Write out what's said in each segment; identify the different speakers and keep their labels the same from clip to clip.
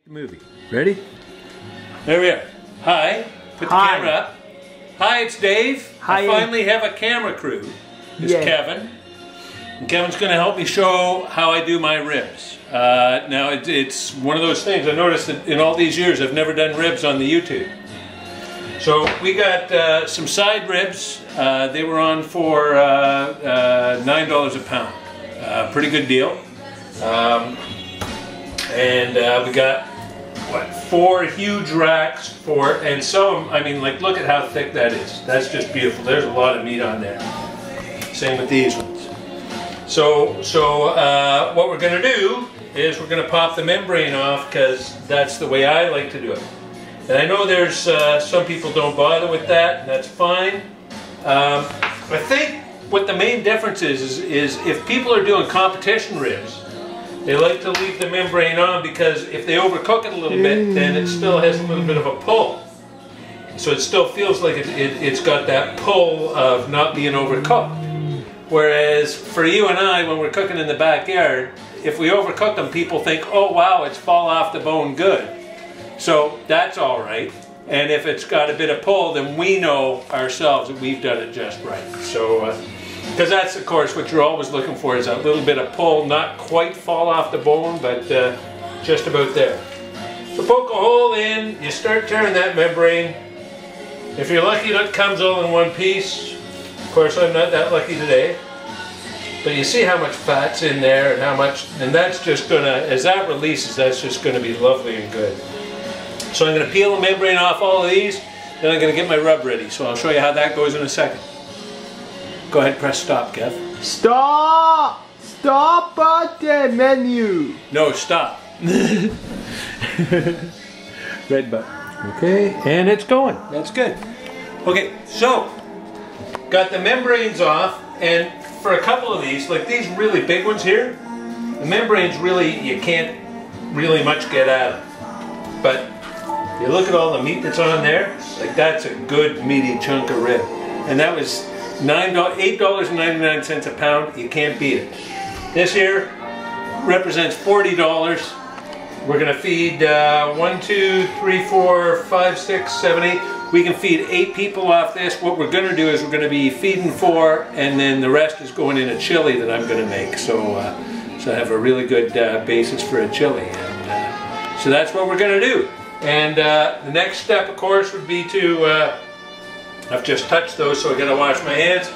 Speaker 1: Movie. Ready? There we are. Hi. Put the camera up. Hi, it's Dave.
Speaker 2: Hi.
Speaker 1: I finally have a camera crew. It's Kevin. And Kevin's going to help me show how I do my ribs. Now, it's one of those things. I noticed that in all these years I've never done ribs on the YouTube. So we got some side ribs. They were on for $9 a pound. Pretty good deal. And we got, what, 4 huge racks for, and some, I mean, like, look at how thick that is. That's just beautiful. There's a lot of meat on there. Same with these ones. So what we're going to do is we're going to pop the membrane off, because that's the way I like to do it. And I know there's some people don't bother with that, and that's fine. I think what the main difference is if people are doing competition ribs, they like to leave the membrane on, because if they overcook it a little bit, then it still has a little bit of a pull. So it still feels like it's got that pull of not being overcooked. Whereas for you and I, when we're cooking in the backyard, if we overcook them, people think, oh wow, it's fall off the bone good. So that's all right. And if it's got a bit of pull, then we know ourselves that we've done it just right. So, because that's, of course, what you're always looking for, is a little bit of pull, not quite fall off the bone, but just about there. So poke a hole in, you start tearing that membrane. If you're lucky, it comes all in one piece. Of course, I'm not that lucky today. But you see how much fat's in there, and how much, and that's just gonna, as that releases, that's just gonna be lovely and good. So I'm gonna peel the membrane off all of these, then I'm gonna get my rub ready. So I'll show you how that goes in a second. Go ahead, press stop, Kev.
Speaker 2: Stop! Stop button menu!
Speaker 1: No, stop. Red button. Okay, and it's going. That's good. Okay, so, got the membranes off, and for a couple of these, like these really big ones here, the membranes really, you can't really much get at them. But you look at all the meat that's on there, like that's a good meaty chunk of rib. And that was $8.99 a pound. You can't beat it. This here represents $40. We're gonna feed 1, 2, 3, 4, 5, 6, 7, 8. We can feed 8 people off this. What we're gonna do is we're gonna be feeding 4, and then the rest is going in a chili that I'm gonna make. So I have a really good basis for a chili. And so that's what we're gonna do. And the next step, of course, would be to, I've just touched those, so I gotta wash my hands.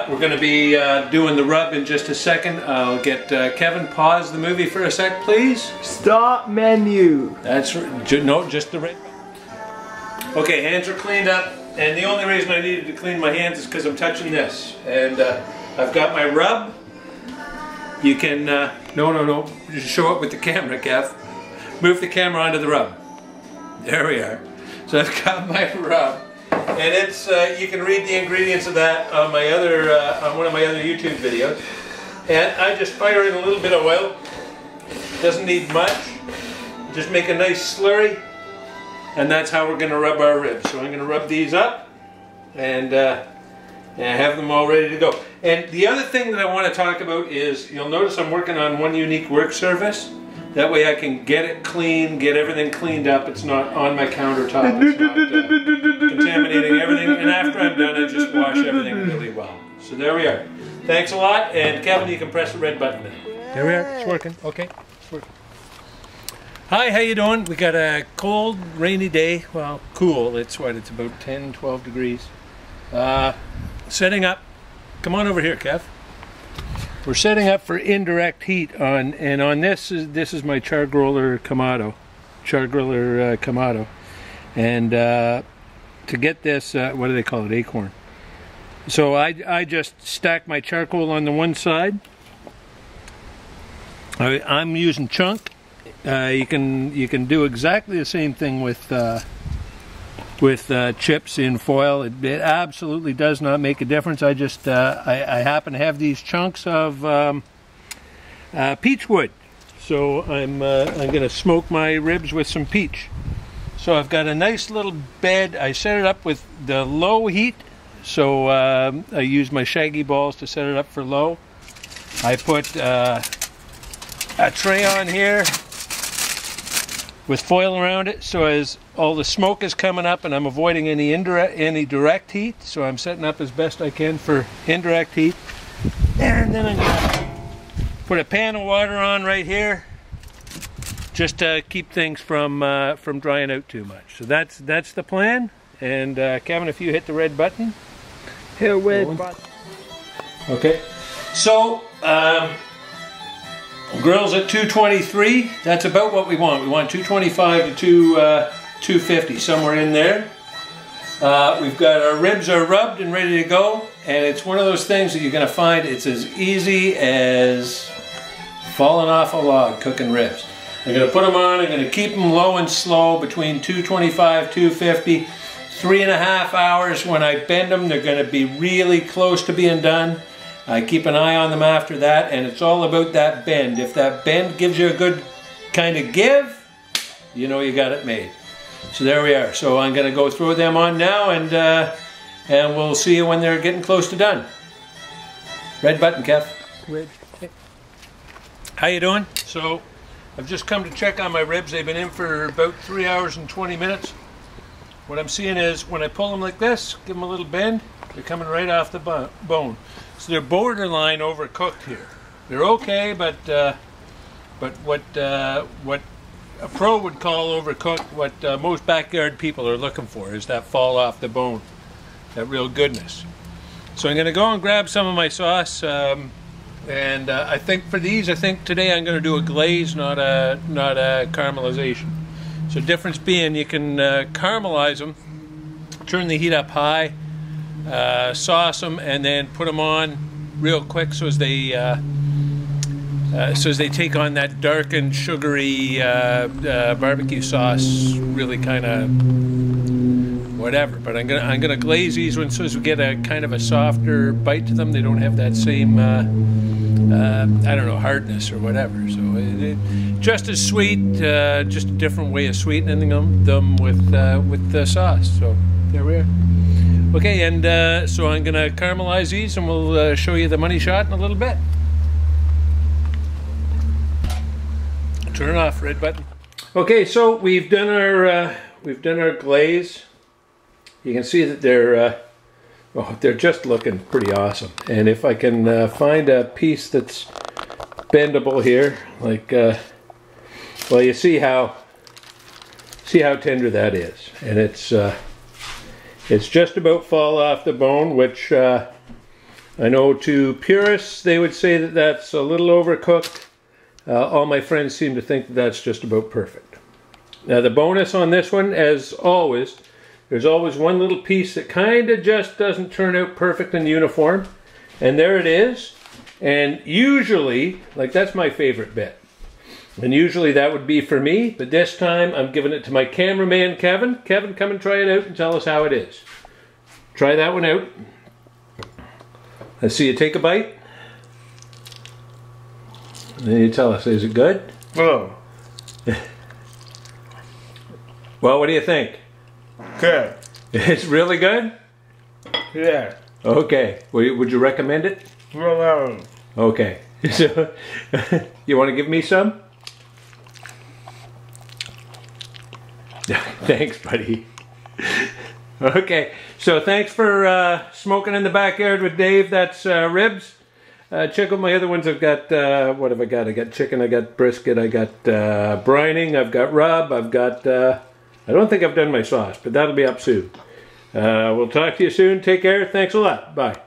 Speaker 1: We're gonna be doing the rub in just a second. I'll get Kevin, pause the movie for a sec, please.
Speaker 2: Stop menu.
Speaker 1: That's no, just the red button. Okay, hands are cleaned up, and the only reason I needed to clean my hands is because I'm touching this. And I've got my rub. You can, no, just show it with the camera, Kev. Move the camera onto the rub. There we are. So I've got my rub. And it's, you can read the ingredients of that on my other, on one of my other YouTube videos. And I just fire in a little bit of oil. Doesn't need much. Just make a nice slurry. And that's how we're going to rub our ribs. So I'm going to rub these up and have them all ready to go. And the other thing that I want to talk about is, you'll notice I'm working on one unique work surface. That way I can get it clean, get everything cleaned up. It's not on my countertop. It's not contaminating everything. And after I'm done, I just wash everything really well. So there we are. Thanks a lot. And Kevin, you can press the red button now. There we are. It's working. Okay. It's working. Hi, how you doing? We got a cold, rainy day. Well, cool. It's what? It's about 10, 12 degrees. Setting up. Come on over here, Kev. We're setting up for indirect heat on, and on this is my char-griller Kamado, and to get this, what do they call it? Acorn. So I just stack my charcoal on the one side. I'm using chunk. You can do exactly the same thing with chips in foil. It absolutely does not make a difference. I just I happen to have these chunks of peach wood, so I'm going to smoke my ribs with some peach. So I've got a nice little bed. I set it up with the low heat, so I use my shaggy balls to set it up for low. I put a tray on here with foil around it, so as all the smoke is coming up, and I'm avoiding any direct heat, so I'm setting up as best I can for indirect heat. And then I'm gonna put a pan of water on right here, just to keep things from drying out too much. So that's the plan. And Kevin, if you hit the red button.
Speaker 2: Hit red button.
Speaker 1: Okay. So grill's at 223. That's about what we want. We want 225 to 250, somewhere in there. We've got our ribs are rubbed and ready to go. And it's one of those things that you're going to find it's as easy as falling off a log cooking ribs. I'm going to put them on. I'm going to keep them low and slow between 225, 250. 3.5 hours. When I bend them, they're going to be really close to being done. I keep an eye on them after that, and it's all about that bend. If that bend gives you a good kind of give, you know you got it made. So there we are. So I'm going to go throw them on now, and we'll see you when they're getting close to done. Red button, Kev.
Speaker 2: Red.
Speaker 1: How you doing? So I've just come to check on my ribs. They've been in for about 3 hours and 20 minutes. What I'm seeing is when I pull them like this, give them a little bend, they're coming right off the bone. So they're borderline overcooked here. They're okay, but what a pro would call overcooked, what most backyard people are looking for is that fall off the bone, that real goodness. So I'm going to go and grab some of my sauce, and I think for these, today I'm going to do a glaze, not a caramelization. So difference being, you can caramelize them, turn the heat up high, sauce them, and then put them on real quick so as they take on that darkened, sugary barbecue sauce. Really kind of whatever. But I'm gonna glaze these ones so as we get a kind of a softer bite to them. They don't have that same I don't know, hardness or whatever. So just as sweet, just a different way of sweetening them with the sauce. So there we are. Okay, and so I'm gonna caramelize these, and we'll show you the money shot in a little bit. Turn it off, red button. Okay, so we've done our glaze. You can see that they're just looking pretty awesome. And if I can find a piece that's bendable here, like well, you see how tender that is, and it's just about fall off the bone, which I know to purists they would say that that's a little overcooked. All my friends seem to think that that's just about perfect. Now the bonus on this one, as always, there's always one little piece that kind of just doesn't turn out perfect and uniform, and there it is. And usually, like, that's my favorite bit. And usually that would be for me, but this time I'm giving it to my cameraman, Kevin. Kevin, come and try it out and tell us how it is. Try that one out. Let's see you take a bite. And then you tell us, is it good?
Speaker 2: Oh.
Speaker 1: Well, what do you think?
Speaker 2: Good.
Speaker 1: It's really good?
Speaker 2: Yeah.
Speaker 1: Okay. Would you recommend it?
Speaker 2: No.
Speaker 1: Okay. So, you want to give me some? Thanks, buddy. Okay. So thanks for smoking in the backyard with Dave. That's ribs. Check out my other ones. I've got, what have I got? I got chicken, I got brisket, I got brining, I've got rub, I've got, I don't think I've done my sauce, but that'll be up soon. We'll talk to you soon. Take care. Thanks a lot. Bye.